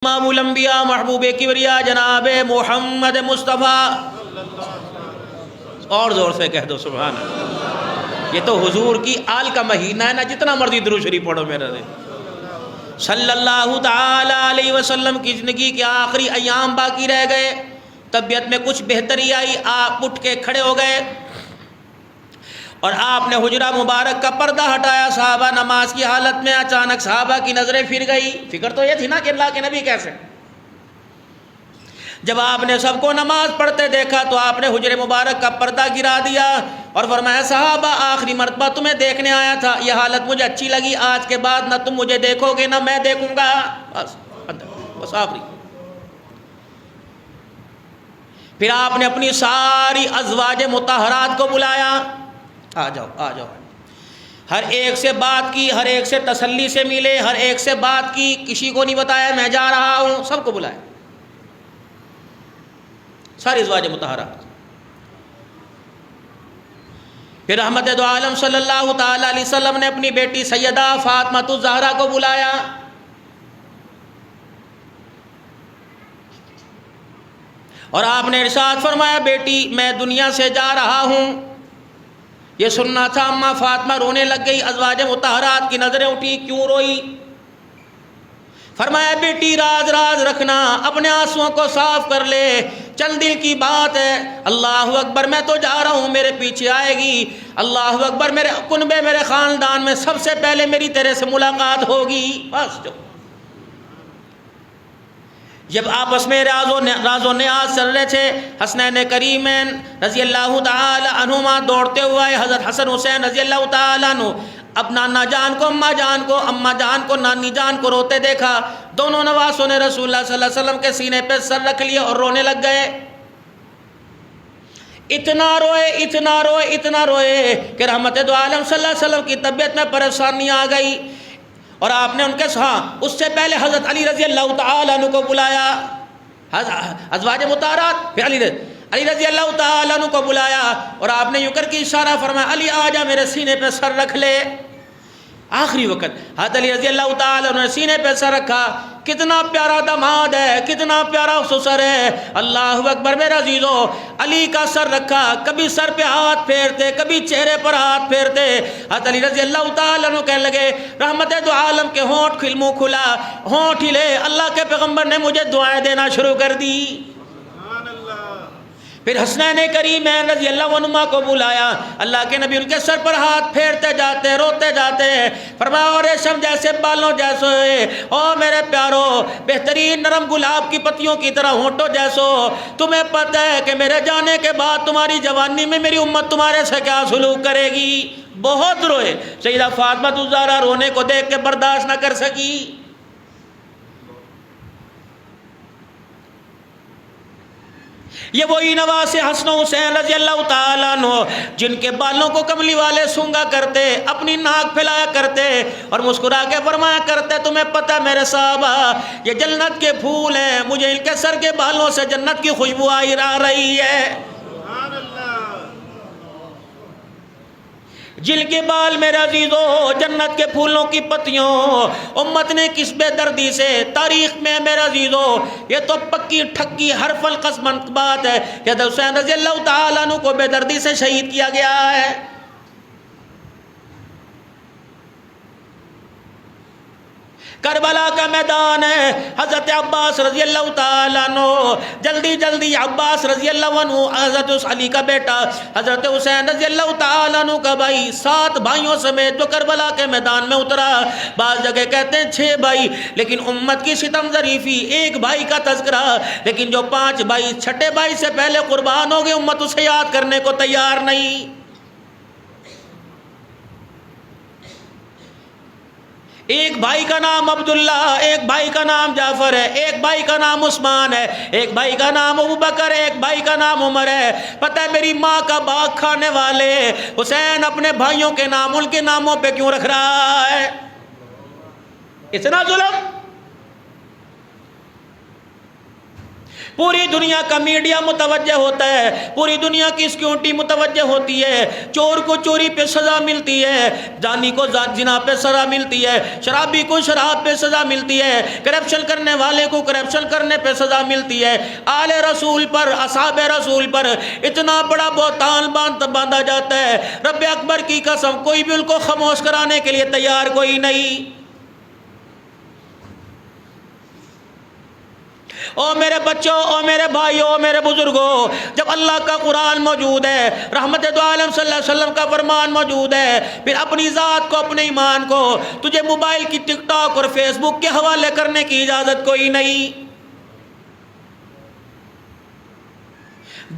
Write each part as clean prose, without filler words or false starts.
امام الانبیاء محبوب کبریا جناب محمد مصطفیٰ، اور زور سے کہہ دو سبحان اللہ۔ یہ تو حضور کی آل کا مہینہ ہے نا، جتنا مرضی درود شریف پڑھو میرا دے۔ صلی اللہ تعالی علیہ وسلم کی زندگی کے آخری ایام باقی رہ گئے، طبیعت میں کچھ بہتری آئی، آپ اٹھ کے کھڑے ہو گئے اور آپ نے حجرہ مبارک کا پردہ ہٹایا۔ صحابہ نماز کی حالت میں، اچانک صحابہ کی نظریں پھر گئی۔ فکر تو یہ تھی نا کہ اللہ کے نبی کیسے؟ جب آپ نے سب کو نماز پڑھتے دیکھا تو آپ نے حجرہ مبارک کا پردہ گرا دیا اور فرمایا صحابہ آخری مرتبہ تمہیں دیکھنے آیا تھا، یہ حالت مجھے اچھی لگی، آج کے بعد نہ تم مجھے دیکھو گے نہ میں دیکھوں گا، بس آخری۔ پھر آپ نے اپنی ساری ازواج مطہرات کو بلایا، آ جاؤ آ جاؤ، ہر ایک سے بات کی، ہر ایک سے تسلی سے ملے، ہر ایک سے بات کی، کسی کو نہیں بتایا میں جا رہا ہوں، سب کو بلایا، ساری ازواج مطہرات۔ پھر رحمت دو عالم صلی اللہ تعالی علیہ وسلم نے اپنی بیٹی سیدہ فاطمہ الزہرا کو بلایا، اور آپ نے ارشاد فرمایا بیٹی میں دنیا سے جا رہا ہوں۔ یہ سننا تھا، اماں فاطمہ رونے لگ گئی، ازواج مطہرات کی نظریں اٹھی، کیوں روئی؟ فرمایا بیٹی راز راز رکھنا، اپنے آنسوؤں کو صاف کر لے، چند دل کی بات ہے، اللہ اکبر میں تو جا رہا ہوں، میرے پیچھے آئے گی، اللہ اکبر میرے کنبے میرے خاندان میں سب سے پہلے میری تیرے سے ملاقات ہوگی، بس جو جب آپس میں راز و نیاز چل رہے تھے، حسنین کریمین رضی اللہ تعالی عنہما دوڑتے ہوئے حضرت حسن حسین رضی اللہ تعالی عنہ، اب نانا جان کو اماں جان کو، اماں جان کو نانی جان کو روتے دیکھا، دونوں نواسوں نے رسول اللہ صلی اللہ علیہ وسلم کے سینے پہ سر رکھ لیا اور رونے لگ گئے۔ اتنا روئے اتنا روئے اتنا روئے کہ رحمت دو عالم صلی اللہ علیہ وسلم کی طبیعت میں پریشانی آ گئی، اور آپ نے ان کے ساتھ اس سے پہلے حضرت علی رضی اللہ تعالی عنہ کو بلایا، ازواج مطہرات، پھر علی رضی اللہ تعالی عنہ کو بلایا، اور آپ نے یوں کر کے اشارہ فرمایا علی آجا میرے سینے پہ سر رکھ لے۔ آخری وقت حضرت علی رضی اللہ تعالی عنہ نے سینے پہ سر رکھا، کتنا پیارا داماد ہے، کتنا پیارا سسر ہے، اللہ اکبر میرا عزیزو، علی کا سر رکھا، کبھی سر پہ ہاتھ پھیرتے، کبھی چہرے پر ہاتھ پھیرتے۔ حضرت علی رضی اللہ تعالی عنہ کہنے لگے رحمت دو عالم کے ہونٹ منہ کھلا، ہونٹ ہلے، اللہ کے پیغمبر نے مجھے دعائیں دینا شروع کر دی۔ پھر حسنین کریمین رضی اللہ عنہما کو بلایا، اللہ کے نبی ان کے سر پر ہاتھ پھیرتے جاتے، روتے جاتے، فرمایا اور ریشم جیسے بالوں جیسے، او میرے پیارو، بہترین نرم گلاب کی پتیوں کی طرح ہونٹوں جیسو، تمہیں پتہ ہے کہ میرے جانے کے بعد تمہاری جوانی میں میری امت تمہارے سے کیا سلوک کرے گی۔ بہت روئے، سیدہ فاطمہ الزہرا رونے کو دیکھ کے برداشت نہ کر سکی۔ یہ وہی نواز حسن حسین رضی اللہ تعالیٰ عنہ جن کے بالوں کو کملی والے سونگا کرتے، اپنی ناک پھیلایا کرتے اور مسکرا کے فرمایا کرتے تمہیں پتہ میرے صحابہ یہ جنت کے پھول ہیں، مجھے ان کے سر کے بالوں سے جنت کی خوشبو آ رہی ہے۔ جن کے بال میرے عزیزو جنت کے پھولوں کی پتیوں، امت نے کس بے دردی سے تاریخ میں میرے عزیزو یہ تو پکی ٹھکی حرف القسم بات ہے کہ حضرت حسین رضی اللہ تعالیٰ عنہ کو بے دردی سے شہید کیا گیا ہے۔ کربلا کا میدان ہے، حضرت عباس رضی اللہ تعالیٰ عنہ، جلدی جلدی عباس رضی اللہ عنہ حضرت علی کا بیٹا، حضرت حسین رضی اللہ تعالیٰ عنہ کا بھائی، 7 بھائیوں سمیت جو کربلا کے میدان میں اترا۔ بعض جگہ کہتے ہیں 6 بھائی، لیکن امت کی ستم ظریفی 1 بھائی کا تذکرہ، لیکن جو 5 بھائی، 6ٹھے بھائی سے پہلے قربان ہو گئے، امت اسے یاد کرنے کو تیار نہیں۔ ایک بھائی کا نام عبداللہ، ایک بھائی کا نام جعفر ہے، ایک بھائی کا نام عثمان ہے، ایک بھائی کا نام ابوبکر ہے، ایک بھائی کا نام عمر ہے۔ پتہ ہے میری ماں کا باغ کھانے والے حسین اپنے بھائیوں کے نام ان کے ناموں پہ کیوں رکھ رہا ہے؟ اتنا ظلم! پوری دنیا کا میڈیا متوجہ ہوتا ہے، پوری دنیا کی سیکیورٹی متوجہ ہوتی ہے، چور کو چوری پہ سزا ملتی ہے، زانی کو زنا پہ سزا ملتی ہے، شرابی کو شراب پہ سزا ملتی ہے، کرپشن کرنے والے کو کرپشن کرنے پہ سزا ملتی ہے۔ آل رسول پر، اصحاب رسول پر اتنا بڑا بہتان باندھا جاتا ہے، رب اکبر کی قسم کوئی بھی ان کو خاموش کرانے کے لیے تیار کوئی نہیں۔ او میرے بچوں، او میرے بھائیوں، او میرے بزرگوں، جب اللہ کا قرآن موجود ہے، رحمت دو عالم صلی اللہ علیہ وسلم کا فرمان موجود ہے، پھر اپنی ذات کو، اپنے ایمان کو تجھے موبائل کی ٹک ٹاک اور فیس بک کے حوالے کرنے کی اجازت کوئی نہیں۔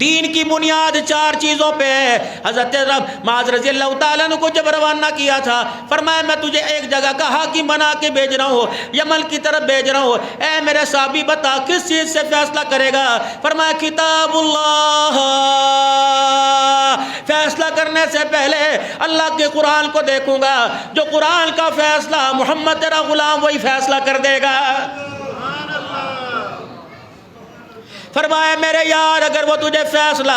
دین کی بنیاد 4 چیزوں پہ ہے۔ حضرت معاذ رضی اللہ تعالیٰ عنہ کو جب روانہ کیا تھا، فرمایا میں تجھے ایک جگہ کا حاکم بنا کے بھیج رہا ہوں، یمن کی طرف بھیج رہا ہوں، اے میرے صحابی بتا کس چیز سے فیصلہ کرے گا؟ فرمایا کتاب اللہ، فیصلہ کرنے سے پہلے اللہ کے قرآن کو دیکھوں گا، جو قرآن کا فیصلہ محمد تیرا غلام وہی فیصلہ کر دے گا۔ فرمایا میرے یار اگر وہ تجھے فیصلہ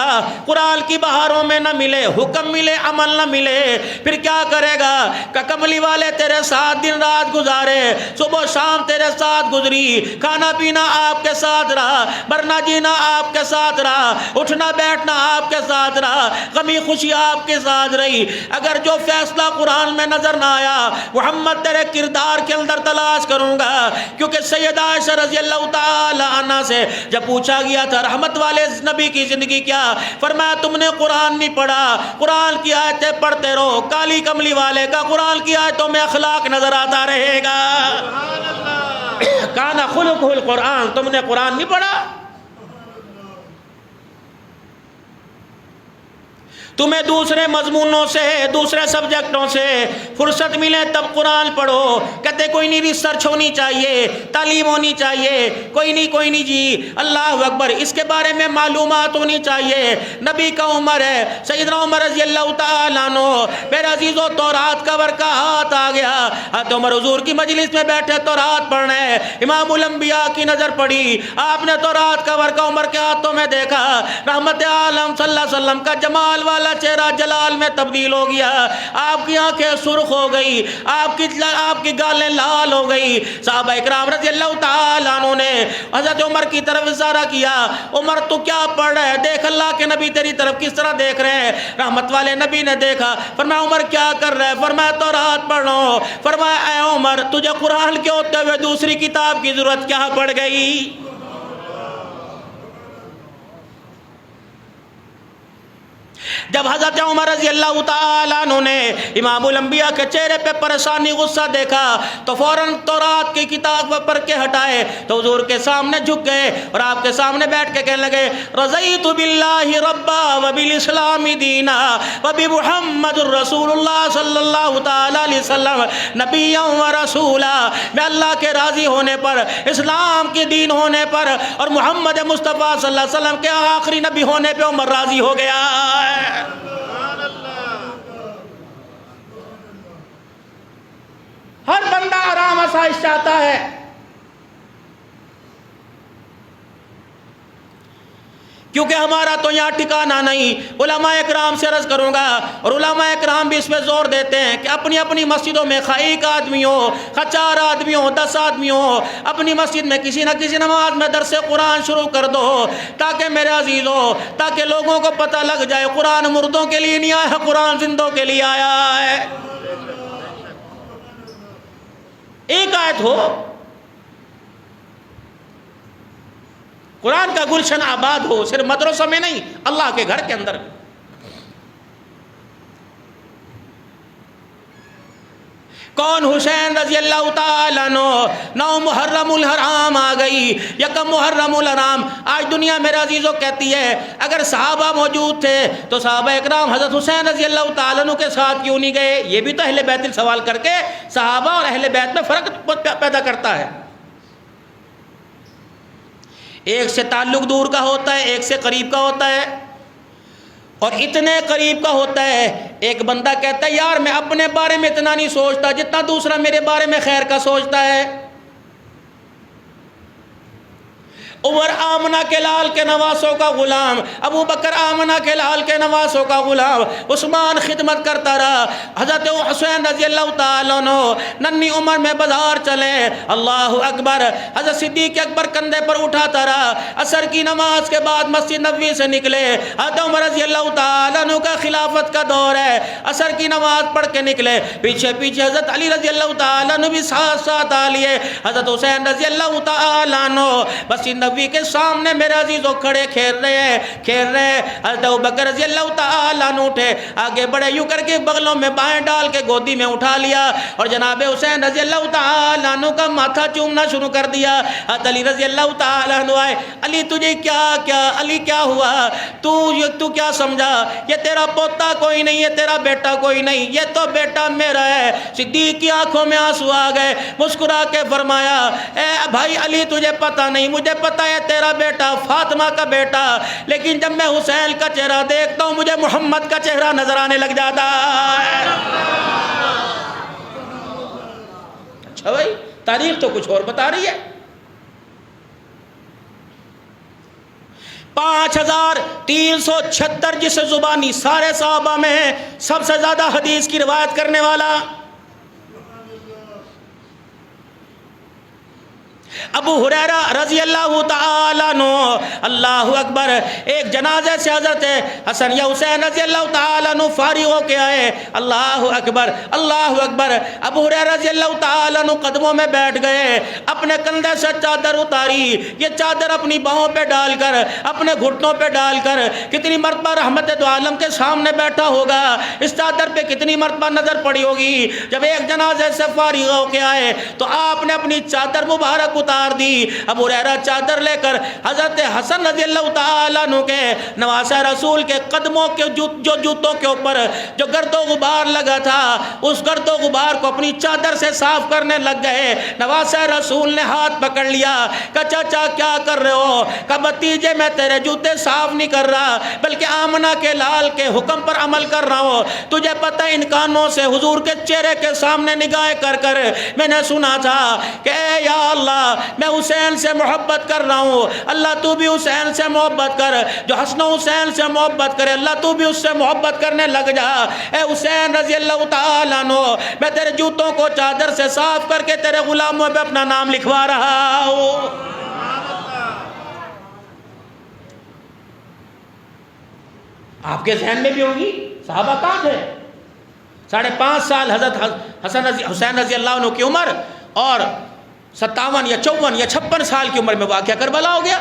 قرآن کی بہاروں میں نہ ملے، حکم ملے، عمل نہ ملے، پھر کیا کرے گا؟ کہ کملی والے تیرے ساتھ دن رات گزارے، صبح و شام تیرے ساتھ گزری، کھانا پینا آپ کے ساتھ رہا، مرنا جینا آپ کے ساتھ رہا، اٹھنا بیٹھنا آپ کے ساتھ رہا، غمی خوشی آپ کے ساتھ رہی۔ اگر جو فیصلہ قرآن میں نظر نہ آیا، محمد تیرے کردار کے اندر تلاش کروں گا۔ کیونکہ سیدہ عائشہ رضی اللہ تعالی عنہا سے جب پوچھا گیا تھا رحمت والے نبی کی زندگی کیا، فرمایا تم نے قرآن نہیں پڑھا، قرآن کی آیتیں پڑھتے رہو، کالی کملی والے کا قرآن کی آیتوں میں اخلاق نظر آتا رہے گا۔ کانا خلقہ القرآن، تم نے قرآن نہیں پڑھا؟ تمہیں دوسرے مضمونوں سے، دوسرے سبجیکٹوں سے فرصت ملے تب قرآن پڑھو۔ کہتے کوئی نہیں، ریسرچ ہونی چاہیے، تعلیم ہونی چاہیے، کوئی نہیں جی، اللہ اکبر، اس کے بارے میں معلومات ہونی چاہیے۔ نبی کا عمر ہے، سیدنا عمر رضی اللہ تعالیٰ عنہ، میرے عزیزو تورات کا ورقہ ہاتھ آ گیا، حضرت عمر حضور کی مجلس میں بیٹھے تورات پڑھ رہے ہیں، امام الانبیاء کی نظر پڑی، آپ نے تورات کا ورقہ عمر کے ہاتھوں میں دیکھا، رحمت عالم صلی اللہ علیہ وسلم کا جمال والا چہرہ جلال میں تبدیل ہو گیا، آپ کی آنکھیں سرخ ہو گئی، آپ کی گالیں لال ہو گئی۔ صحابہ اکرام رضی اللہ تعالیٰ عنہ نے حضرت عمر کی طرف اشارہ کیا، عمر تو کیا پڑھ رہا ہے؟ دیکھ اللہ کے نبی تیری طرف کس طرح دیکھ رہے ہیں۔ رحمت والے نبی نے دیکھا، فرمایا عمر کیا کر رہا ہے؟ فرمایا تورات پڑھ رہا ہوں۔ فرمایا اے عمر تجھے قرآن کے ہوتے ہوئے دوسری کتاب کی ضرورت کیا پڑ گئی؟ جب حضرت عمر رضی اللہ تعالیٰ عنہ نے امام الانبیاء کے چہرے پہ پریشانی غصہ دیکھا تو فوراً تورات کی کتاب پر کے ہٹائے تو حضور کے سامنے جھک گئے اور آپ کے سامنے بیٹھ کے کہنے لگے رضیت باللہ ربا وبالاسلام دینا وبمحمد الرسول اللہ صلی اللہ تعالیٰ علیہ وسلم نبی و رسولا، میں اللہ کے راضی ہونے پر، اسلام کے دین ہونے پر اور محمد مصطفیٰ صلی اللہ علیہ وسلم کے آخری نبی ہونے پہ عمر راضی ہو گیا ہے۔ ہر بندہ آرام آسائش چاہتا ہے، کیونکہ ہمارا تو یہاں ٹھکانہ نہیں۔ علماء اکرام سے عرض کروں گا، اور علماء اکرام بھی اس پہ زور دیتے ہیں کہ اپنی اپنی مسجدوں میں خواہ 1 آدمی ہو، خواہ 4 آدمی ہو، 10 آدمی ہو، اپنی مسجد میں کسی نہ کسی نماز میں درس قرآن شروع کر دو، تاکہ میرے عزیزو، تاکہ لوگوں کو پتہ لگ جائے قرآن مردوں کے لیے نہیں آیا ہے، قرآن زندوں کے لیے آیا ہے۔ ایک آیت ہو، قرآن کا گلشن آباد ہو، صرف مدرسہ میں نہیں، اللہ کے گھر کے اندر بھی۔ کون؟ حسین رضی اللہ تعالیٰ عنہ۔ 9 محرم الحرام آ گئی، 1 محرم الحرام۔ آج دنیا میرے عزیزوں کہتی ہے اگر صحابہ موجود تھے تو صحابہ اکرام حضرت حسین رضی اللہ تعالیٰ عنہ کے ساتھ کیوں نہیں گئے؟ یہ بھی تو اہل بیت سوال کر کے صحابہ اور اہل بیت میں فرق پیدا کرتا ہے۔ ایک سے تعلق دور کا ہوتا ہے، ایک سے قریب کا ہوتا ہے، اور اتنے قریب کا ہوتا ہے۔ ایک بندہ کہتا ہے یار میں اپنے بارے میں اتنا نہیں سوچتا جتنا دوسرا میرے بارے میں خیر کا سوچتا ہے۔ عمر آمنہ کے لال کے نواسوں کا غلام، ابو بکر آمنہ کے لال کے نواسوں کا غلام، عثمان خدمت کرتا رہا، حضرت حسین رضی اللہ تعالیٰ عنہ ننھی عمر میں بازار چلے، اللہ اکبر، حضرت صدیق اکبر کندھے پر اٹھاتا رہا، عصر کی نماز کے بعد مسجد نبوی سے نکلے، حضرت عمر رضی اللہ تعالیٰ عنہ کا خلافت کا دور ہے، عصر کی نماز پڑھ کے نکلے، پیچھے پیچھے حضرت علی رضی اللہ تعالیٰ عنہ بھی ساتھ ساتھ آ لیے، حضرت حسین رضی اللہ تعالیٰ عنہ مسجد نبوی کے سامنے میرے عزیزوں کھڑے کھیل رہے ہیں، حضرت ابوبکر رضی اللہ تعالیٰ عنہ اٹھے، آگے بڑے یوں کر کے بغلوں میں بائیں ڈال کے گودی میں اٹھا لیا اور جناب حسین رضی اللہ تعالیٰ عنہ کا ماتھا چومنا شروع کر دیا۔ حضرت علی رضی اللہ تعالیٰ عنہ آئے، علی تجھے علی کیا ہوا، تو کیا سمجھا، یہ تیرا پوتا کوئی نہیں ہے، تیرا بیٹا کوئی نہیں، یہ تو بیٹا میرا ہے۔ صدیق کی آنکھوں میں آنسو آ گئے، مسکرا کے فرمایا، اے بھائی علی تجھے پتہ نہیں، مجھے پتہ ہے تیرا بیٹا فاطمہ کا بیٹا، لیکن جب میں حسین کا چہرہ دیکھتا ہوں مجھے محمد کا چہرہ نظر آنے لگ جاتا ہے۔ اچھا بھائی، تاریخ تو کچھ اور بتا رہی ہے۔ 5376 جس زبانی سارے صحابہ میں سب سے زیادہ حدیث کی روایت کرنے والا ابو ہریرہ رضی اللہ تعالیٰ عنہ، اللہ اکبر، ایک جنازے سے حضرت حسن یا حسین رضی اللہ تعالیٰ عنہ فارغ ہو کے آئے، اللہ اکبر اللہ اکبر، ابو ہریرہ رضی اللہ تعالیٰ عنہ قدموں میں بیٹھ گئے، اپنے کندھے سے چادر اتاری، یہ چادر اپنی باہوں پہ ڈال کر، اپنے گھٹنوں پہ ڈال کر، کتنی مرتبہ رحمت دو عالم کے سامنے بیٹھا ہوگا، اس چادر پہ کتنی مرتبہ نظر پڑی ہوگی۔ جب ایک جنازے سے فارغ ہو کے آئے تو آپ نے اپنی چادر مبارک اتار دی۔ ابو ہریرہ چادر لے کر حضرت حسن رضی اللہ تعالیٰ عنہ کے نواسہ رسول کے قدموں کے جو جوتوں کے اوپر جو گرد و غبار لگا تھا، اس گرد و غبار کو اپنی چادر سے صاف کرنے لگ گئے۔ نواسہ رسول نے ہاتھ پکڑ لیا، کہا چاچا کیا کر رہے ہو؟ کہا بھتیجے میں تیرے جوتے صاف نہیں کر رہا بلکہ آمنہ کے لال کے حکم پر عمل کر رہا ہوں۔ تجھے پتہ ان کانوں سے حضور کے چہرے کے سامنے نگاہیں کر کر میں نے سنا تھا کہ اے یا اللہ میں حسین سے محبت کر رہا ہوں، اللہ تو بھی حسین سے محبت کر، جو حسن و حسین سے محبت کرے اللہ تو بھی اس سے محبت کرنے لگ جا۔ اے حسین رضی اللہ تعالیٰ عنہ، میں تیرے جوتوں کو چادر سے صاف کر کے تیرے غلاموں پہ اپنا نام لکھوا رہا ہوں۔ آپ کے ذہن میں بھی ہوگی صحابہ کہاں تھے؟ 5.5 سال حضرت حسین رضی اللہ عنہ کی عمر اور 57 یا 54 یا 56 سال کی عمر میں واقعہ کربلا ہو گیا،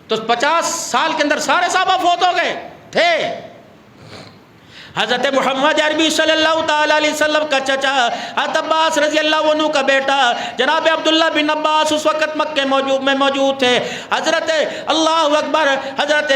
تو 50 سال کے اندر سارے صحابہ فوت ہو گئے تھے۔ حضرت محمد عربی صلی اللہ تعالیٰ علیہ وسلم کا چچا حضرت عباس رضی اللہ عنہ کا بیٹا جناب عبداللہ بن عباس اس وقت مکہ میں موجود تھے۔ حضرت اللہ اکبر، حضرت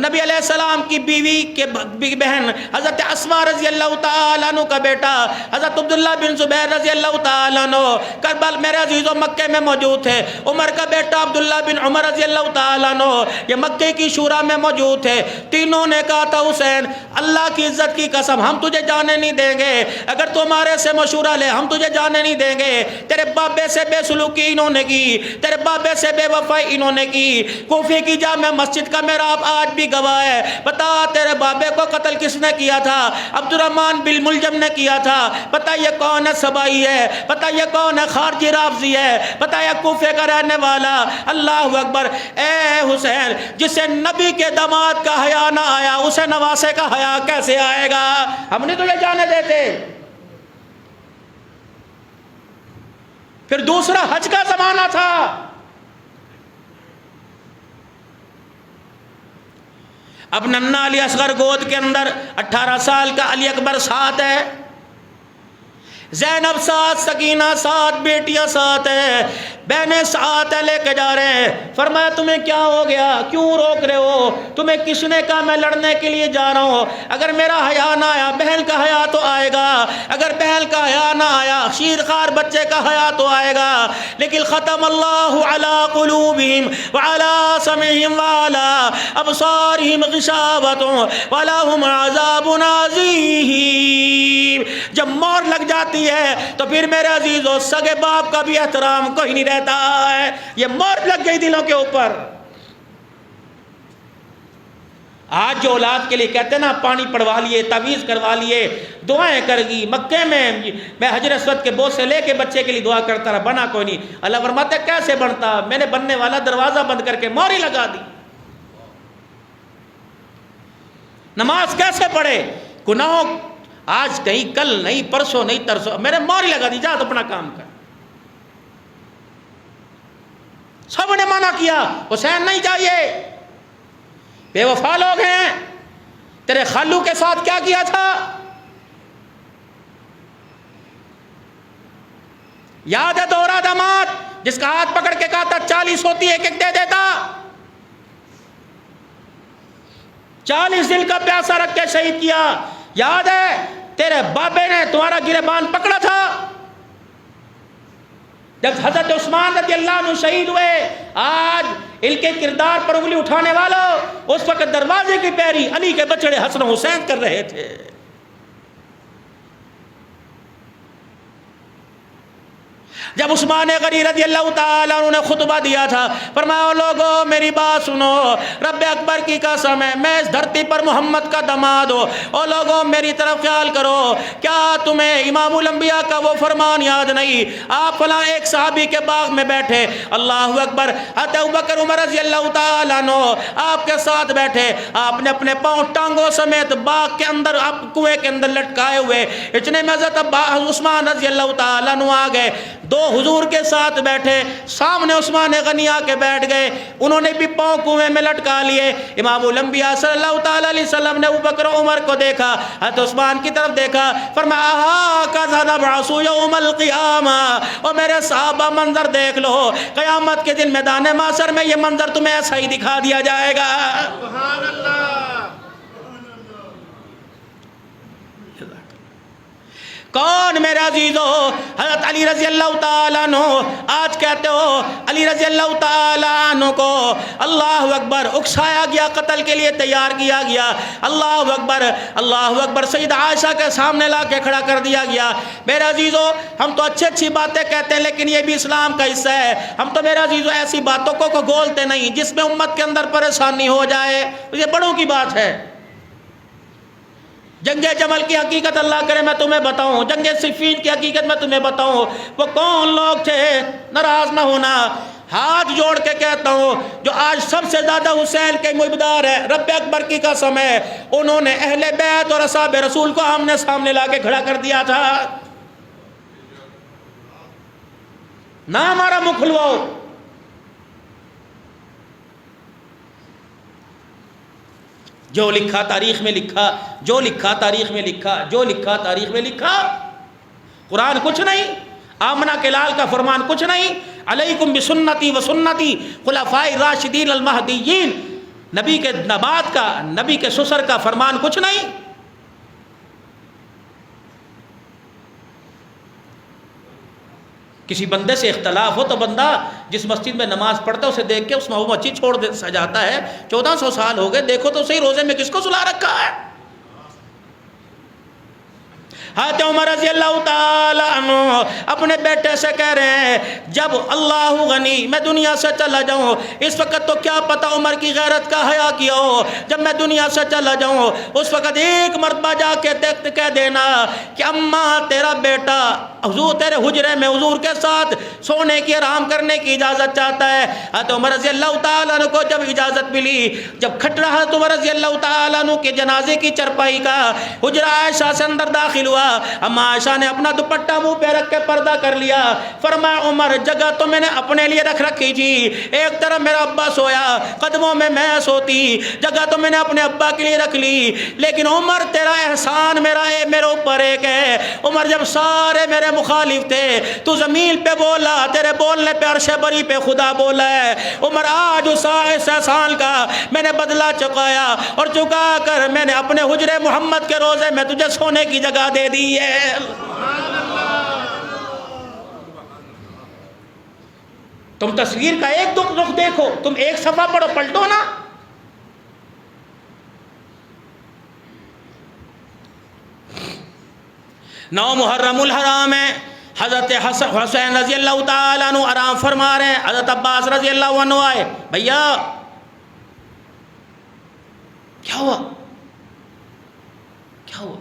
نبی علیہ السلام کی بیوی کی بہن حضرت اسماء رضی اللہ تعالیٰ عنہ کا بیٹا حضرت عبداللہ بن زبیر رضی اللہ تعالیٰ عنہ کربلا میرے عزیزوں مکہ میں موجود تھے۔ عمر کا بیٹا عبداللہ بن عمر رضی اللہ تعالیٰ عنہ یہ مکہ کی شورا میں موجود تھے۔ تینوں نے کہا تھا حسین اللہ کی عزت کی قسم ہم تجھے جانے نہیں دیں گے، اگر تو ہمارے سے مشورہ لے ہم تجھے جانے نہیں دیں گے۔ تیرے بابے سے بے سلوکی انہوں نے کی، تیرے بابے سے بے وفائی انہوں نے کی۔ کوفے کی جامع مسجد کا محراب آج بھی گواہ ہے، بتا تیرے بابے کو قتل کس نے کیا تھا؟ عبد الرحمن بن ملجم نے کیا تھا۔ بتا یہ کون ہے سبائی ہے، بتا یہ کون ہے خارجی رافضی ہے، بتا یہ کوفے کا رہنے والا۔ اللہ اکبر، اے حسین جسے نبی کے داماد کا حیا نہ آیا اسے نواسے کا حیا کیسے آئے گا؟ ہم نہیں تجھے جانے دیتے۔ پھر دوسرا حج کا زمانہ تھا، اب ننھا علی اصغر گود کے اندر 18 سال کا علی اکبر ساتھ ہے، زینب ساتھ، سکینہ ساتھ، بیٹیاں ساتھ ہے، بہنیں ساتھ ہے، لے کے جا رہے ہیں۔ فرمایا تمہیں کیا ہو گیا، کیوں روک رہے ہو؟ تمہیں کس نے کہا میں لڑنے کے لیے جا رہا ہوں؟ اگر میرا حیا نہ آیا بہن کا حیا تو آئے گا، اگر بہن کا حیا نہ آیا شیرخوار بچے کا حیا تو آئے گا۔ لیکن ختم اللہ علی قلوبہم وعلی سمعہم وعلی ابصارہم غشاوۃ ولہم عذاب عظیم۔ جب مور لگ جاتی ہے تو پھر میرے عزیزو سگے باپ کا بھی احترام کوئی نہیں کہتا ہے یہ مور لگ گئی دلوں کے اوپر. آج جو اولاد کے لیے کہتے ہیں نا پانی پڑوا لیے, تعویذ کروا لیے, دعائیں کر گی, مکے میں حجر اسود کے بوس سے لے کے بچے کے لیے دعا کرتا رہا, بنا کوئی نہیں. اللہ فرماتے کیسے بنتا, میں نے بننے والا دروازہ بند کر کے موری لگا دی. نماز کیسے پڑھے, گناہوں آج نہیں, کل نہیں, پرسوں نہیں, ترسوں, میں نے موری لگا دی, جا تو اپنا کام کر. سب نے منع کیا, حسین نہیں چاہیے, بے وفا لوگ ہیں. تیرے خالو کے ساتھ کیا کیا تھا یاد ہے؟ دورہ داماد جس کا ہاتھ پکڑ کے کہا تھا 40 ہوتی ہے, ایک ایک دے دیتا. 40 دل کا پیاسا رکھ کے شہید کیا. یاد ہے تیرے بابے نے تمہارا گریبان پکڑا تھا جب حضرت عثمان رضی اللہ عنہ شہید ہوئے. آج ان کے کردار پر انگلی اٹھانے والوں اس وقت دروازے کی پیری علی کے بچڑے حسن و حسین کر رہے تھے. جب عثمان غنی رضی اللہ تعالیٰ عنہ نے خطبہ دیا تھا, فرمایا لوگوں میری بات سنو, رب اکبر کی قسم ہے میں اس دھرتی پر محمد کا داماد ہوں, اور لوگوں میری طرف خیال کرو, کیا تمہیں امام الانبیاء کا وہ فرمان یاد نہیں؟ آپ فلاں ایک صحابی کے باغ میں بیٹھے, اللہ اکبر, حضرت ابوبکر عمر رضی اللہ تعالیٰ عنہ آپ کے ساتھ بیٹھے, آپ نے اپنے پاؤں ٹانگوں سمیت باغ کے اندر, آپ کنویں کے اندر لٹکائے ہوئے, اتنے میں حضرت عثمان رضی اللہ تعالیٰ عنہ آ گئے, دو حضور کے ساتھ بیٹھے, سامنے عثمان غنی آ کے بیٹھ گئے, انہوں نے بھی پاؤں کنویں میں لٹکا لیے. امام الانبیاء صلی اللہ تعالی علیہ وسلم نے ابوبکر عمر کو دیکھا, حضرت عثمان کی طرف دیکھا, فرمایا قد نبعث یوم القیامہ, اور میرے صحابہ منظر دیکھ لو, قیامت کے دن میدان محشر میں یہ منظر تمہیں ایسا ہی دکھا دیا جائے گا. سبحان اللہ. کون میرے عزیزو؟ حضرت علی رضی اللہ تعالیٰ عنہ. آج کہتے ہو علی رضی اللہ تعالیٰ عنہ کو اللہ اکبر اکسایا گیا, قتل کے لیے تیار کیا گیا, اللہ اکبر, اللہ اکبر, سیدہ عائشہ کے سامنے لا کے کھڑا کر دیا گیا. میرے عزیزو ہم تو اچھی اچھی باتیں کہتے ہیں لیکن یہ بھی اسلام کا حصہ ہے. ہم تو میرے عزیزو ایسی باتوں کو گولتے نہیں جس میں امت کے اندر پریشانی ہو جائے, یہ بڑوں کی بات ہے. جنگ جمل کی حقیقت اللہ کرے میں تمہیں بتاؤں, جنگ صفین کی حقیقت میں تمہیں بتاؤں, وہ کون لوگ تھے, ناراض نہ ہونا, ہاتھ جوڑ کے کہتا ہوں, جو آج سب سے زیادہ حسین کے مبدار ہے, رب اکبر کی قسم ہے, انہوں نے اہل بیت اور اصحاب رسول کو آمنے سامنے لا کے کھڑا کر دیا تھا. نہ ہمارا منہ کھلواؤ. جو لکھا تاریخ میں لکھا, جو لکھا تاریخ میں لکھا, جو لکھا تاریخ میں لکھا, قرآن کچھ نہیں, آمنہ کے لال کا فرمان کچھ نہیں, علیکم بسنتی و سنتی خلفائے راشدین المہدیین, نبی کے نبات کا, نبی کے سسر کا فرمان کچھ نہیں. کسی بندے سے اختلاف ہو تو بندہ جس مسجد میں نماز پڑھتا ہے اسے دیکھ کے اس میں وہ مسجد چھوڑ جاتا ہے. 1400 سال ہو گئے, دیکھو تو صحیح روزے میں کس کو سلا رکھا ہے. حضرت عمر رضی اللہ تعالیٰ عنہ اپنے بیٹے سے کہہ رہے ہیں جب اللہ غنی میں دنیا سے چلا جاؤں, اس وقت تو کیا پتہ عمر کی غیرت کا حیا کیا ہو, جب میں دنیا سے چلا جاؤں اس وقت ایک مرتبہ جا کے کہہ دینا کہ اماں تیرا بیٹا حضور تیرے حجرے میں حضور کے ساتھ سونے کی آرام کرنے کی اجازت چاہتا ہے. حضرت عمر رضی اللہ تعالیٰ عنہ کو جب اجازت ملی, جب کھٹ رہا حضرت عمر رضی اللہ تعالیٰ عنہ کے جنازے کی چرپائی کا حجرہ عائشہ سے اندر داخل ہوا, اما عائشہ نے اپنا دوپٹہ منہ پہ رکھ کے پردہ کر لیا. فرمایا عمر جگہ تو میں نے اپنے لیے رکھ رکھی تھی, ایک طرف میرا ابا سویا, قدموں میں میں سوتی, جگہ تو میں نے اپنے ابا کے لیے رکھ لی, لیکن عمر تیرا احسان میرے اوپر ایک ہے. عمر جب سارے میرے مخالف تھے تو زمین پہ بولا, تیرے بولنے پہ عرش بری پہ خدا بولا ہے. عمر آج اس احسان کا میں نے بدلہ چکایا, اور چکا کر میں نے اپنے حجرے محمد کے روزے میں تجھے سونے کی جگہ دے دی ہے. تم تصویر کا ایک رخ دیکھو, تم ایک صفحہ پڑھو, پلٹو نا. نو محرم الحرام ہے, حضرت حسین رضی اللہ تعالیٰ عنہ آرام فرما رہے ہیں. حضرت عباس رضی اللہ عنہ آئے. بھیا کیا ہوا؟ کیا ہوا؟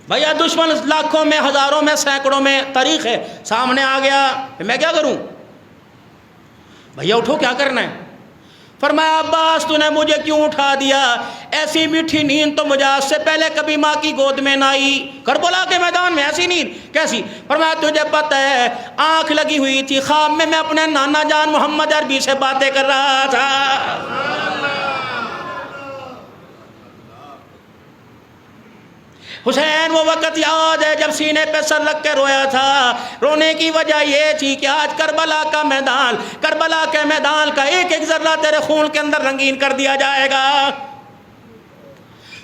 بھیا دشمن لاکھوں میں، ہزاروں میں، سینکڑوں میں، تاریخ ہے، سامنے آ گیا، میں کیا کروں؟ بھیا اٹھو، کیا کرنا ہے؟ فرمایا عباس تو نے مجھے کیوں اٹھا دیا؟ ایسی میٹھی نیند تو مجھے آج سے پہلے کبھی ماں کی گود میں نہ آئی. کربلا کے میدان میں ایسی نیند کیسی؟ فرمایا تجھے پتہ ہے آنکھ لگی ہوئی تھی، خواب میں میں اپنے نانا جان محمد عربی سے باتیں کر رہا تھا. حسین وہ وقت یاد ہے جب سینے پہ سر رکھ کے رویا تھا. رونے کی وجہ یہ تھی کہ آج کربلا کا میدان، کربلا کے میدان کا ایک ایک ذرہ تیرے خون کے اندر رنگین کر دیا جائے گا.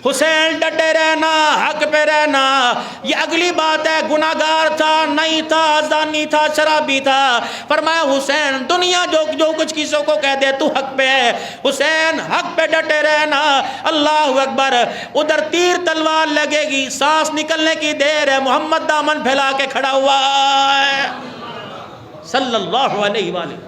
حسین ڈٹے رہنا، حق پہ رہنا. یہ اگلی بات ہے، گناہگار تھا، نہیں تھا، زانی تھا، شرابی تھا. فرمایا حسین دنیا جو کچھ کسوں کو کہہ دے تو حق پہ ہے. حسین حق پہ ڈٹے رہنا. اللہ اکبر. ادھر تیر تلوار لگے گی، سانس نکلنے کی دیر ہے، محمد دامن پھیلا کے کھڑا ہوا ہے صلی اللہ علیہ وآلہ.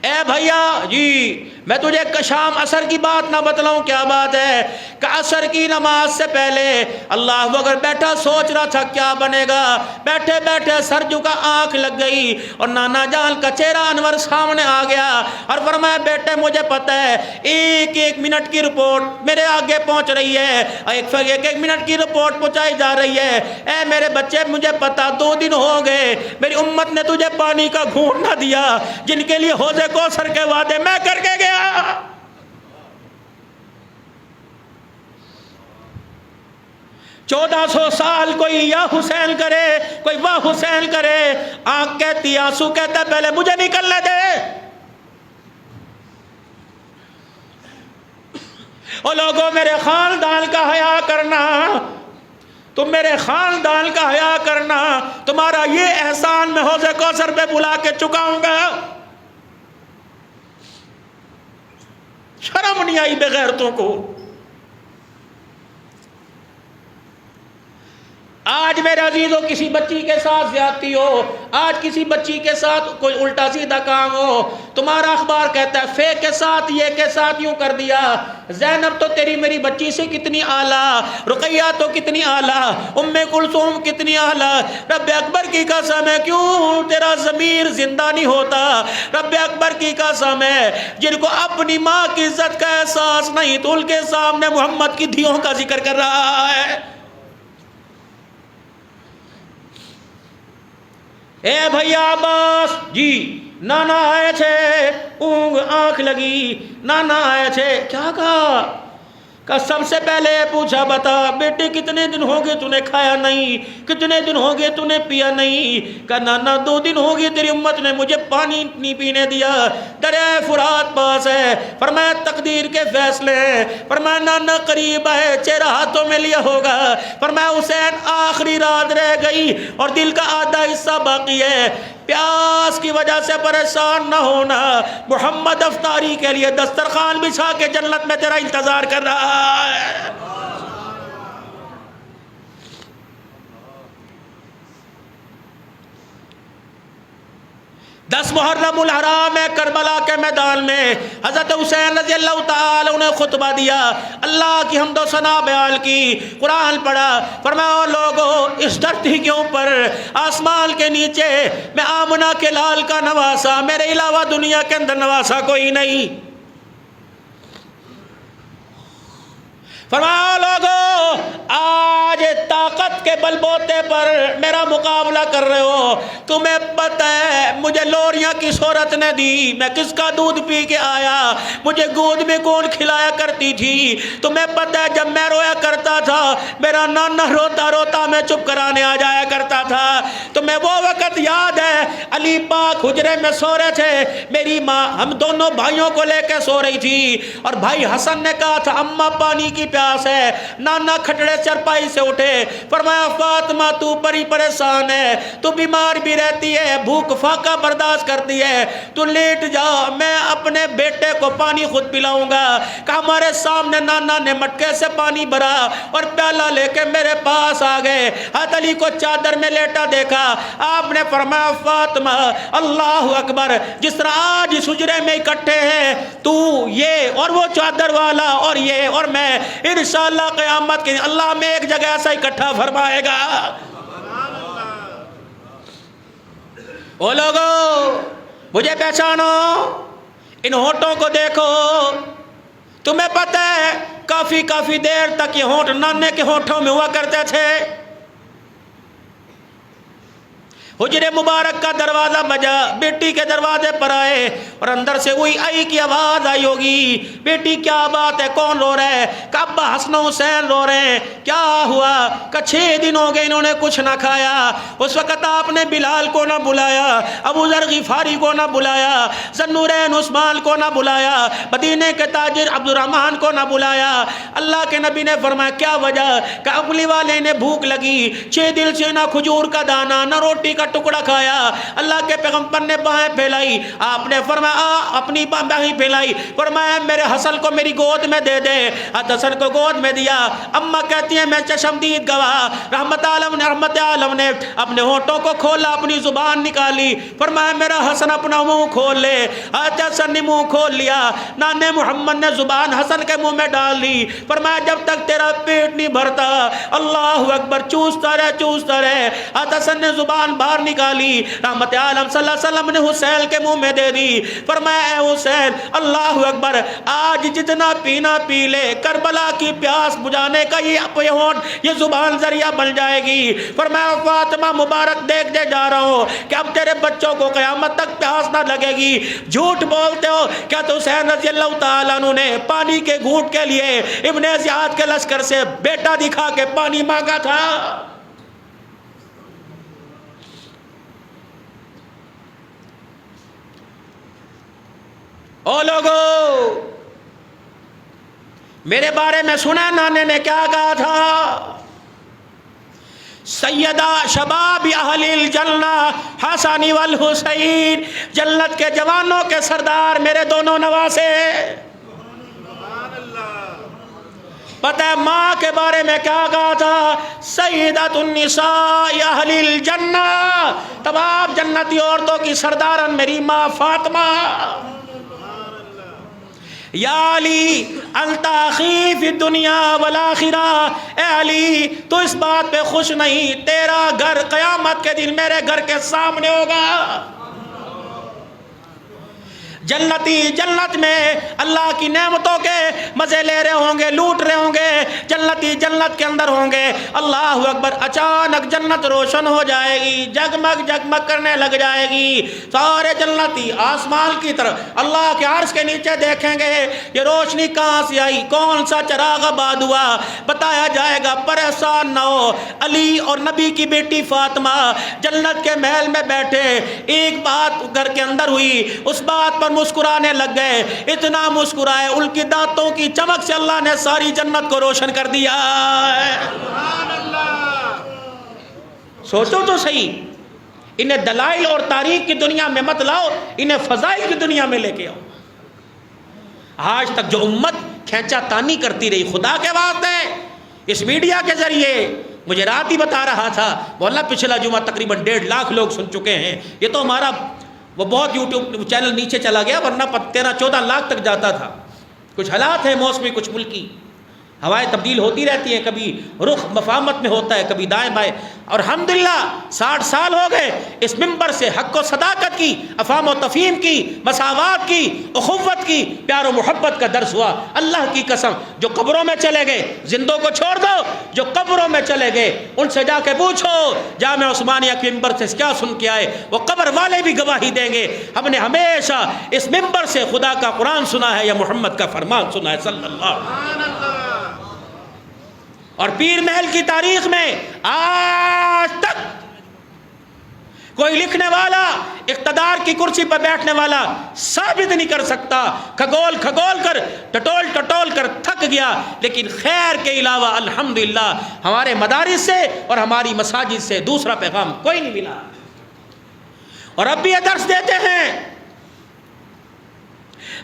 اے بھیا جی میں تجھے شام عصر کی بات نہ بتلاؤں، کیا بات ہے کہ عصر کی نماز سے پہلے اللہ اگر بیٹھا سوچ رہا تھا کیا بنے گا. بیٹھے بیٹھے سر جھکا، آنکھ لگ گئی اور نانا جان کا چہرہ انور سامنے آ گیا اور فرمایا بیٹے مجھے پتہ ہے ایک ایک منٹ کی رپورٹ میرے آگے پہنچ رہی ہے، ایک ایک منٹ کی رپورٹ پہنچائی جا رہی ہے. اے میرے بچے مجھے پتہ 2 دن ہو گئے میری امت نے تجھے پانی کا گھونٹ نہ دیا، جن کے لیے حوض کوثر کے وعدے میں کر کے گیا. 1400 سال کوئی یا حسین کرے، کوئی واہ حسین کرے. آنکھ کہتی، آنسو کہتا پہلے مجھے نکلنے دے. او لوگوں میرے خاندان کا حیا کرنا، تم میرے خاندان کا حیا کرنا. تمہارا یہ احسان میں حوض کوثر پہ بلا کے چکاؤں گا. شرم نہیں آئی بغیرتوں کو؟ آج میرے عزیزوں کسی بچی کے ساتھ زیادتی ہو، آج کسی بچی کے ساتھ کوئی الٹا سیدھا کام ہو، تمہارا اخبار کہتا ہے فے کے ساتھ یہ کے ساتھ یوں کر دیا. زینب تو تیری میری بچی سے کتنی اعلیٰ، رقیہ تو کتنی اعلیٰ، ام کلثوم کتنی اعلیٰ. رب اکبر کی قسم ہے کیوں تیرا ضمیر زندہ نہیں ہوتا؟ رب اکبر کی قسم ہے جن کو اپنی ماں کی عزت کا احساس نہیں تو ان کے سامنے محمد کی دھیوں کا ذکر کر رہا ہے. اے بھیا عباس جی نانا آئے تھے، اونگ آنکھ لگی، نانا آئے تھے. کیا کہا؟ کہ سب سے پہلے پوچھا بتا بیٹے کتنے دن ہو گئے تو نے کھایا نہیں، کتنے دن ہو گئے تو نے پیا نہیں؟ کہ نانا 2 دن ہو گئے تیری امت نے مجھے پانی نہیں پینے دیا، دریائے فرات پاس ہے. فرمایا تقدیر کے فیصلے ہیں. فرمایا نانا قریب ہے، چہرہ ہاتھوں میں لیا ہوگا. فرمایا حسین آخری رات رہ گئی اور دل کا آدھا حصہ باقی ہے، پیاس کی وجہ سے پریشان نہ ہونا. محمد افطاری کے لیے دسترخوان بچھا کے جنت میں تیرا انتظار کر رہا ہے. 10 محرم الحرام ہے، کربلا کے میدان میں حضرت حسین رضی اللہ تعالی عنہ نے خطبہ دیا، اللہ کی حمد و ثنا بیان کی، قرآن پڑھا. فرمایا لوگوں اس دھرتی کے اوپر آسمان کے نیچے میں آمنہ کے لال کا نواسا، میرے علاوہ دنیا کے اندر نواسا کوئی نہیں. فرمایا لوگوں آج طاقت کے بل بوتے پر میرا مقابلہ کر رہے ہو، تمہیں پتہ ہے مجھے لوریاں کی صورت نے دی، میں کس کا دودھ پی کے آیا، مجھے گود میں کون کھلایا کرتی تھی. تمہیں پتہ ہے جب میں رویا کرتا تھا میرا نانا روتا روتا میں چپ کرانے آ جایا کرتا تھا. تمہیں وہ وقت یاد ہے علی پاک حجرے میں سو رہے تھے، میری ماں ہم دونوں بھائیوں کو لے کے سو رہی تھی اور بھائی حسن نے کہا تھا اماں پانی کی پیاس ہے. نانا کھٹڑے چرپائی سے اٹھے, فرمایا فاطمہ تو بڑی پریشان ہے, تو بیمار بھی رہتی ہے, بھوک فاقہ برداشت کرتی ہے, تو لیٹ جا, میں اپنے بیٹے کو پانی خود پلاؤں گا. کہ ہمارے سامنے نانا نے مٹکے سے پانی بھرا اور پیالہ لے کے میرے پاس آ گئے. حضرت علی کو چادر میں لیٹا دیکھا, آپ نے فرمایا فاطمہ اللہ اکبر, جس طرح آج اس حجرے میں اکٹھے ہیں, تو یہ اور وہ چادر والا اور یہ اور میں, انشاءاللہ قیامت کے اللہ میں ایک جگہ ایسا اکٹھا فرمائے گا. او لوگو مجھے پہچانو, ان ہونٹوں کو دیکھو. تمہیں پتہ ہے کافی دیر تک یہ ہونٹ نانے کے ہونٹوں میں ہوا کرتے تھے. حجرے مبارک کا دروازہ بجا, بیٹی کے دروازے پر آئے اور اندر سے وہی آئی کی آواز آئی ہوگی, بیٹی کیا بات ہے, کون رو رہا ہے؟ کہ ابا حسن و حسین رو رہے ہیں. کیا ہوا؟ کہ 6 دن ہو گئے انہوں نے کچھ نہ کھایا. اس وقت آپ نے بلال کو نہ بلایا, ابو ذر غفاری کو نہ بلایا, ذوالنورین عثمان کو نہ بلایا, مدینے کے تاجر عبد الرحمن کو نہ بلایا. اللہ کے نبی نے فرمایا کیا وجہ؟ کہ اگلی والے نے بھوک لگی, 6 دن سے نہ کھجور کا دانہ نہ روٹی کا ٹکڑا کھایا. اللہ کے پیغمبر نے باہیں پھیلائی, آپ نے فرمایا اپنی باہیں پھیلائی, فرمایا میرے حسن کو میری گود میں دے دے. حسن کو گود میں دیا. اماں کہتی ہیں میں چشمدید گواہ, رحمت عالم نے اپنے ہونٹوں کو کھولا, اپنی زبان نکالی, فرمایا میرا حسن اپنا منہ کھول لے. حسن نے منہ کھول لیا. نانے محمد نے زبان حسن کے منہ میں ڈال لی, فرمایا جب تک تیرا پیٹ نہیں بھرتا اللہ اکبر چوستا رہے. حسن نے زبان باہر نکالی, رحمت عالم صلی اللہ علیہ وسلم نے حسین کے منہ میں دے دی. فرمایا اے حسین اللہ اکبر, آج جتنا پینا پی لے, کربلا کی پیاس بجھانے کا یہ ہونٹ یہ زبان ذریعہ بن جائے گی. فرمایا فاطمہ مبارک دیکھ دے جا رہا ہوں کہ اب تیرے بچوں کو قیامت تک پیاس نہ لگے گی. جھوٹ بولتے ہو کیا؟ تو حسین رضی اللہ تعالیٰ عنہ نے پانی کے گھونٹ کے لیے ابن زیاد کے لشکر سے بیٹا دکھا کے پانی مانگا تھا. او لوگو میرے بارے میں سنا نانے نے کیا کہا تھا؟ سیدہ شباب اہل الجنہ حسن والحسین, جنت کے جوانوں کے سردار میرے دونوں نواسے. پتہ ہے ماں کے بارے میں کیا کہا تھا؟ سیدۃ النساء اہل الجنہ, تمام جنتی عورتوں کی سردارن میری ماں فاطمہ. یا علی انت اخی فی الدنیا والآخرہ, اے علی تو اس بات پہ خوش نہیں, تیرا گھر قیامت کے دن میرے گھر کے سامنے ہوگا. جنتی جنت میں اللہ کی نعمتوں کے مزے لے رہے ہوں گے, لوٹ رہے ہوں گے. جنتی جنت کے اندر ہوں گے. اللہ اکبر, اچانک جنت روشن ہو جائے گی, جگمگ کرنے لگ جائے گی. سارے جنتی آسمان کی طرف اللہ کے عرش کے نیچے دیکھیں گے, یہ روشنی کہاں سے آئی, کون سا چراغ آباد ہوا. بتایا جائے گا, پریشان نہ ہو, علی اور نبی کی بیٹی فاطمہ جنت کے محل میں بیٹھے, ایک بات گھر کے اندر ہوئی, اس بات پر مسکرانے لگ گئے. اتنا مسکرائے ان کی دانتوں کی چمک سے اللہ نے ساری جنت کو روشن کر دیا. سبحان اللہ. سوچو تو صحیح, انہیں دلائل اور تاریخ کی دنیا میں مت لاؤ, انہیں فضائل کی دنیا میں لے کے آؤ. آج تک جو امت کھینچا تانی کرتی رہی, خدا کے واسطے اس میڈیا کے ذریعے, مجھے رات ہی بتا رہا تھا مولانا پچھلا جمعہ تقریباً 1.5 لاکھ لوگ سن چکے ہیں. یہ تو ہمارا وہ بہت یوٹیوب چینل نیچے چلا گیا, ورنہ 13-14 لاکھ تک جاتا تھا. کچھ حالات ہیں موسمی, کچھ ملکی, ہوائیں تبدیل ہوتی رہتی ہیں, کبھی رخ مفاہمت میں ہوتا ہے, کبھی دائیں بائیں. اور الحمدللہ 60 سال ہو گئے اس منبر سے حق و صداقت کی, افہام و تفہیم کی, مساوات کی, اخوت کی, پیار و محبت کا درس ہوا. اللہ کی قسم, جو قبروں میں چلے گئے, زندوں کو چھوڑ دو, جو قبروں میں چلے گئے ان سے جا کے پوچھو جامعہ عثمانیہ کے منبر سے کیا سن کے آئے, وہ قبر والے بھی گواہی دیں گے. ہم نے ہمیشہ اس منبر سے خدا کا قرآن سنا ہے یا محمد کا فرمان سنا ہے صلی اللہ علیہ وسلم. اور پیر محل کی تاریخ میں آج تک کوئی لکھنے والا اقتدار کی کرسی پر بیٹھنے والا ثابت نہیں کر سکتا، کھگول کر ٹٹول کر تھک گیا، لیکن خیر کے علاوہ الحمدللہ ہمارے مدارس سے اور ہماری مساجد سے دوسرا پیغام کوئی نہیں ملا، اور اب بھی یہ درس دیتے ہیں۔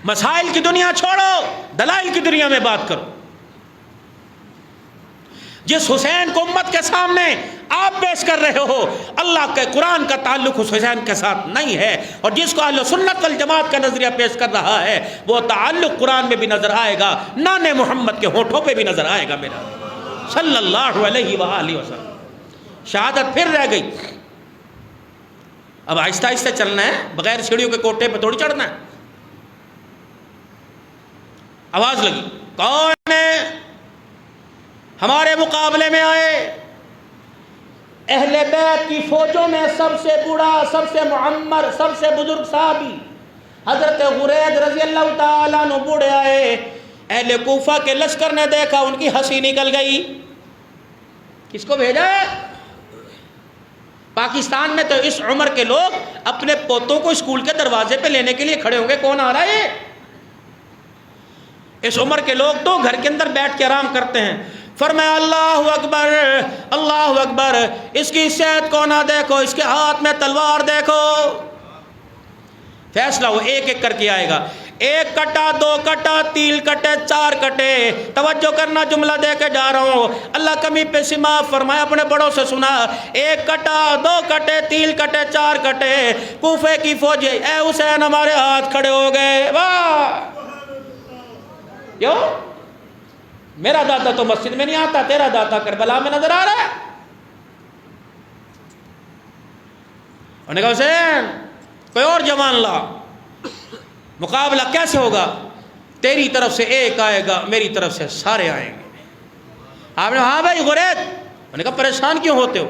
مسائل کی دنیا چھوڑو، دلائل کی دنیا میں بات کرو۔ جس حسین کو امت کے سامنے آپ پیش کر رہے ہو، اللہ کے قرآن کا تعلق اس حسین کے ساتھ نہیں ہے، اور جس کو اہل سنت والجماعت کا نظریہ پیش کر رہا ہے وہ تعلق قرآن میں بھی نظر آئے گا، نان محمد کے ہونٹوں پہ بھی نظر آئے گا میرا صلی اللہ علیہ وآلہ وسلم۔ شہادت پھر رہ گئی، اب آہستہ آہستہ چلنا ہے، بغیر سیڑھیوں کے کوٹے پہ تھوڑی چڑھنا ہے۔ آواز لگی، کون ہے ہمارے مقابلے میں آئے؟ اہل بیت کی فوجوں میں سب سے بوڑھا، سب سے معمر، سب سے بزرگ صحابی حضرت غرید رضی اللہ تعالیٰ عنہ بوڑھے آئے۔ اہل کوفہ کے لشکر نے دیکھا، ان کی ہنسی نکل گئی۔ کس کو بھیجا ہے؟ پاکستان میں تو اس عمر کے لوگ اپنے پوتوں کو اسکول کے دروازے پہ لینے کے لیے کھڑے ہوں گے، کون آ رہا ہے؟ اس عمر کے لوگ تو گھر کے اندر بیٹھ کے آرام کرتے ہیں۔ فرمایا اللہ اکبر، اللہ اکبر، اس کی صحت کو نہ دیکھو، اس کے ہاتھ میں تلوار دیکھو۔ فیصلہ وہ ایک ایک کر کے آئے گا، 1 کٹا، 2 کٹا، 3 کٹے، 4 کٹے۔ توجہ کرنا، جملہ دے کے جا رہا ہوں، اللہ کمی پہ سما فرمایا، اپنے بڑوں سے سنا، 1 کٹا، 2 کٹے، 3 کٹے، 4 کٹے۔ کوفے کی فوج، اے حسین ہمارے ہاتھ کھڑے ہو گئے۔ واہ! کیوں؟ میرا دادا تو مسجد میں نہیں آتا، تیرا دادا کربلا میں نظر آ رہا ہے۔ انہوں نے کہا حسین کوئی اور جوان لا، مقابلہ کیسے ہوگا؟ تیری طرف سے ایک آئے گا، میری طرف سے سارے آئیں گے۔ آپ نے ہاں بھائی غرید، انہوں نے کہا پریشان کیوں ہوتے ہو؟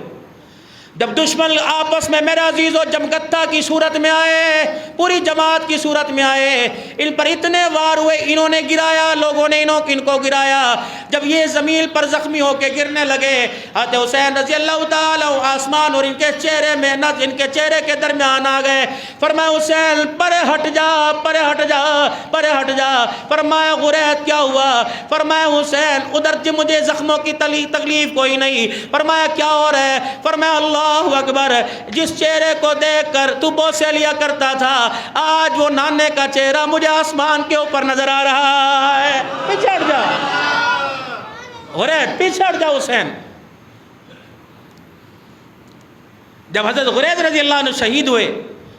جب دشمن آپس میں میرے عزیز و جمگتہ کی صورت میں آئے، پوری جماعت کی صورت میں آئے، ان پر اتنے وار ہوئے، انہوں نے گرایا، لوگوں نے ان کو گرایا۔ جب یہ زمین پر زخمی ہو کے گرنے لگے، حضرت حسین رضی اللہ تعالیٰ آسمان اور ان کے چہرے میں ان کے چہرے کے درمیان آ گئے۔ فرمایا حسین پرے ہٹ جا، پرے ہٹ جا، پرے ہٹ جا۔ فرمایا غرید کیا ہوا؟ فرمایا حسین ادھر مجھے زخموں کی تکلیف کوئی نہیں۔ فرمایا کیا ہو رہا ہے؟ فرمایا اللہ اکبر، جس چہرے کو دیکھ کر تو بوسے لیا کرتا تھا، آج وہ نانے کا چہرہ مجھے آسمان کے اوپر نظر آ رہا ہے۔ پچھڑ جا غرید، پچھڑ جا حسین۔ جب حضرت غرید رضی اللہ عنہ شہید ہوئے،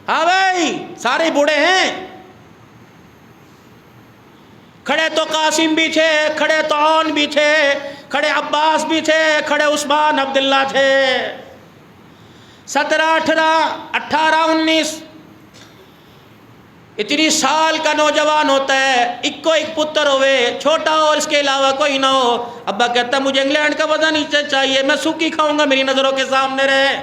ہاں بھائی سارے بوڑھے ہیں، کھڑے تو قاسم بھی تھے، کھڑے تو عون بھی تھے، کھڑے عباس بھی تھے، کھڑے عثمان عبداللہ تھے۔ 17 18 19 اتنی سال کا نوجوان ہوتا ہے، ایک پتر ہوئے، چھوٹا ہو، اس کے علاوہ کوئی نہ ہو۔ ابا کہتا ہے مجھے انگلینڈ کا وطن نیچے چاہیے، میں سوکھی کھاؤں گا، میری نظروں کے سامنے رہے۔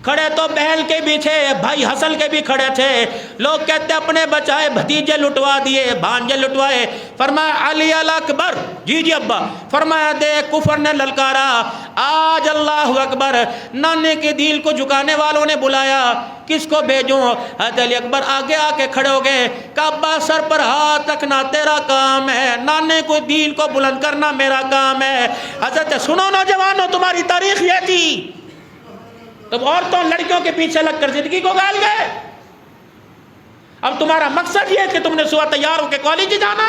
کھڑے تو بہن کے بھی تھے، بھائی حسن کے بھی کھڑے تھے۔ لوگ کہتے اپنے بچائے بھتیجے لٹوا دیے، بھانجے لٹوائے۔ فرمایا علی اکبر، جی جی ابا۔ فرمایا دیکھ کفر نے للکارا، آج اللہ اکبر، نانے کے دل کو جھکانے والوں نے بلایا، کس کو بھیجوں؟ حضرت علی اکبر آگے آ کے کھڑے ہو گئے، کہ ابا سر پر ہاتھ رکھنا تیرا کام ہے، نانے کو دل کو بلند کرنا میرا کام ہے۔ حضرت سنو نوجوانوں، تمہاری تاریخ یہ تھی، تم عورتوں لڑکیوں کے پیچھے لگ کر زندگی کو گال گئے، اب تمہارا مقصد یہ ہے کہ تم نے صبح تیار ہو کے کالج جانا۔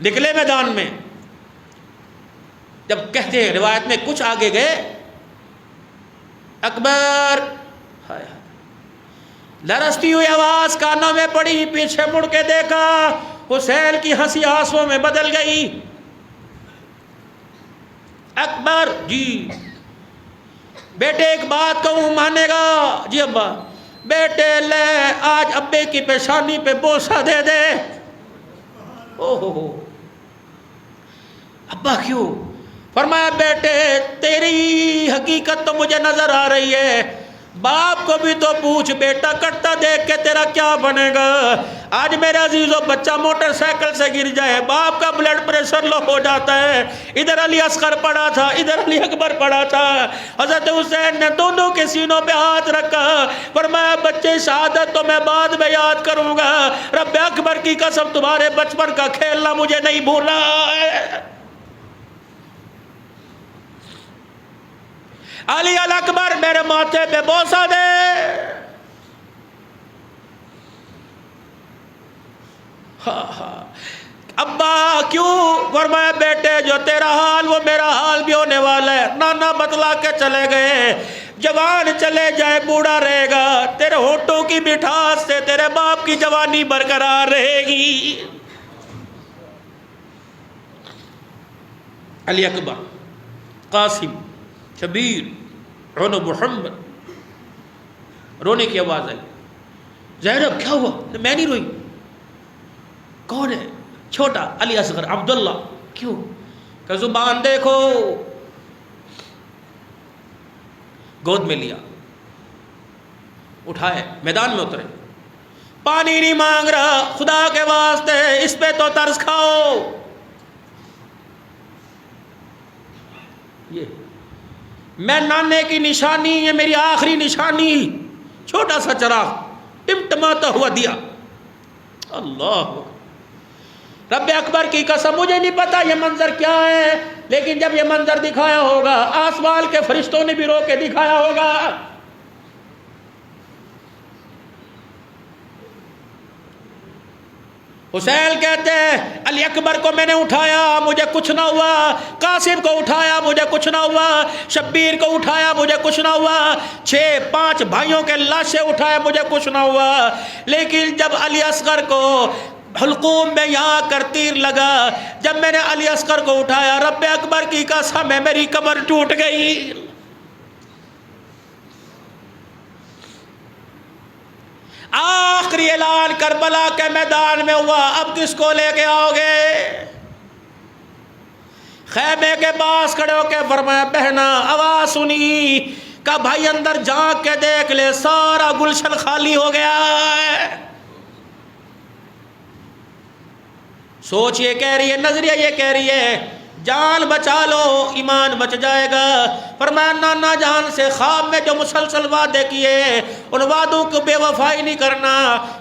نکلے میدان میں، جب کہتے ہیں روایت میں کچھ آگے گئے، اکبر، لرزتی ہوئی آواز کانوں میں پڑی، پیچھے مڑ کے دیکھا، حسین کی ہنسی آنسوؤں میں بدل گئی۔ اکبر، جی بیٹے ایک بات کہوں مانے گا؟ جی ابا۔ بیٹے لے آج ابے کی پیشانی پہ بوسہ دے دے۔ اوہ ابا کیوں؟ فرمایا بیٹے تیری حقیقت تو مجھے نظر آ رہی ہے، باپ کو بھی تو پوچھ، بیٹا کٹتا دیکھ کے تیرا کیا بنے گا؟ آج میرے عزیزوں بچہ موٹر سائیکل سے گر جائے، باپ کا بلڈ پریشر لو ہو جاتا ہے، ادھر علی اصغر پڑا تھا ادھر علی اکبر پڑا تھا، حضرت حسین نے دونوں کے سینوں پہ ہاتھ رکھا، فرمایا بچے شہادت تو میں بعد میں یاد کروں گا، رب اکبر کی قسم تمہارے بچپن کا کھیلنا مجھے نہیں بھولا ہے۔ علی اکبر میرے ماتھے پہ بوسہ دے۔ ابا کیوں؟ فرمایا بیٹے جو تیرا حال وہ میرا حال بھی ہونے والا ہے، نانا بتلا کے چلے گئے، جوان چلے جائے بوڑھا رہے گا، تیرے ہونٹوں کی مٹھاس سے تیرے باپ کی جوانی برقرار رہے گی۔ علی اکبر، قاسم، شبیر، رونو محمد، رونے کی آواز آئی۔ زینب کیا ہوا؟ میں نہیں روئی۔ کون ہے؟ چھوٹا علی اصغر، عبداللہ۔ کیوں؟ کہ زبان دیکھو۔ گود میں لیا، اٹھائے، میدان میں اترے، پانی نہیں مانگ رہا، خدا کے واسطے اس پہ تو ترس کھاؤ۔ یہ میں نانے کی نشانی، یہ میری آخری نشانی، چھوٹا سا چراغ ٹمٹماتا ہوا دیا۔ اللہ رب اکبر کی قسم مجھے نہیں پتا یہ منظر کیا ہے، لیکن جب یہ منظر دکھایا ہوگا آسمان کے فرشتوں نے بھی رو کے دکھایا ہوگا۔ حسین کہتے ہیں علی اکبر کو میں نے اٹھایا مجھے کچھ نہ ہوا، قاسم کو اٹھایا مجھے کچھ نہ ہوا، شبیر کو اٹھایا مجھے کچھ نہ ہوا، 5 بھائیوں کے لاشیں اٹھایا مجھے کچھ نہ ہوا، لیکن جب علی اصغر کو حلقوم میں یہاں کر تیر لگا، جب میں نے علی اصغر کو اٹھایا، رب اکبر کی قسم ہے میری کمر ٹوٹ گئی۔ آخری اعلان کربلا کے میدان میں ہوا، اب کس کو لے کے آؤ گے؟ خیمے کے پاس کھڑے ہو کے فرمایا بہنا آواز سنی کہ بھائی اندر جھانک کے دیکھ لے، سارا گلشن خالی ہو گیا ہے۔ سوچ یہ کہہ رہی ہے، نظریہ یہ کہہ رہی ہے جان بچا لو ایمان بچ جائے گا۔ فرمایا نانا جان سے خواب میں جو مسلسل وعدے کیے ان وعدوں کو بے وفائی نہیں کرنا،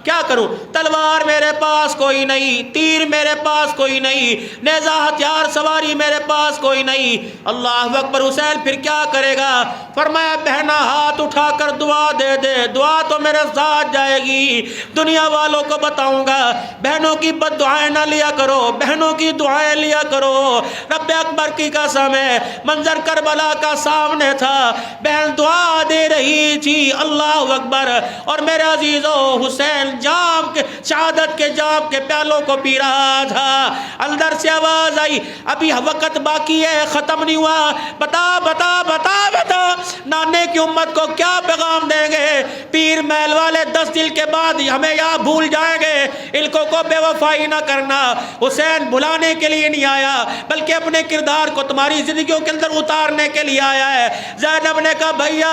کیا کروں؟ تلوار میرے پاس کوئی نہیں، تیر میرے پاس کوئی نہیں، نیزہ ہتھیار سواری میرے پاس کوئی نہیں۔ اللہ اکبر، حسین پھر کیا کرے گا؟ فرمایا بہنا ہاتھ اٹھا کر دعا دے دے، دعا تو میرے ساتھ جائے گی، دنیا والوں کو بتاؤں گا، بہنوں کی بد دعائیں نہ لیا کرو، بہنوں کی دعائیں لیا کرو۔ رب اکبر کی قسم ہے منظر کربلا کا سامنے تھا، بہن دعا دے رہی تھی، اللہ اکبر، اور میرے عزیزو حسین جام کے شہادت کے جام کے پیالوں کو پی رہا تھا۔ اندر سے آواز آئی ابھی وقت باقی ہے، ختم نہیں ہوا، بتا بتا بتا بتا نانے کی امت کو کیا پیغام دیں گے؟ پیر محل والے 10 دن کے بعد ہمیں یہاں بھول جائیں گے، ان کو بے وفائی نہ کرنا۔ حسین بھلانے کے لیے نہیں آیا بلکہ اپنے کردار کو تمہاری زندگیوں کے اندر اتارنے کے لیے آیا ہے۔ زینب نے کہا بھیا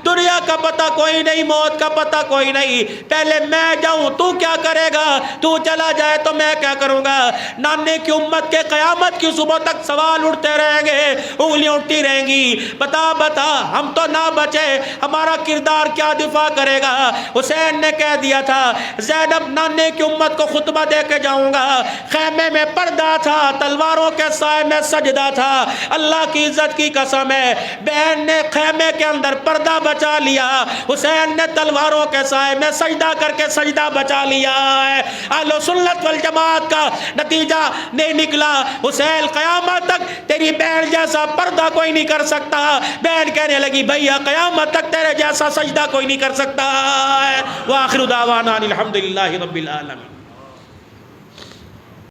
دنیا کا پتہ کوئی نہیں، موت کا پتہ کوئی نہیں، پہلے میں جاؤں تو کیا کرے گا؟ تو چلا جائے تو میں کیا کروں گا؟ نانے کی امت کے قیامت کی صبح تک سوال اٹھتے رہیں گے، انگلیاں اٹھتی رہیں گی، بتا بتا ہم تو نہ بچے، ہمارا کردار کیا دفاع کرے گا؟ حسین نے کہہ دیا تھا زینب نانے کی امت کو خطبہ دے کے جاؤں گا، خیمے میں پردہ تھا، تلواروں کے سائے میں سجدہ تھا، اللہ کی عزت کی قسم ہے بہن نے خیمے کے اندر پردہ بچا لیا، حسین نے تلواروں کے سائے میں سجدہ کر کے سجدہ بچا لیا ہے۔ اہل سنت والجماعت کا نتیجہ نہیں نکلا، حسین قیامت تک تیری بہن جیسا پردہ کوئی نہیں کر سکتا۔ بہن کہنے لگی بھیا قیامت تک تیرے جیسا سجدہ کوئی نہیں کر سکتا ہے۔ وآخر دعوانا الحمدللہ رب العالمین۔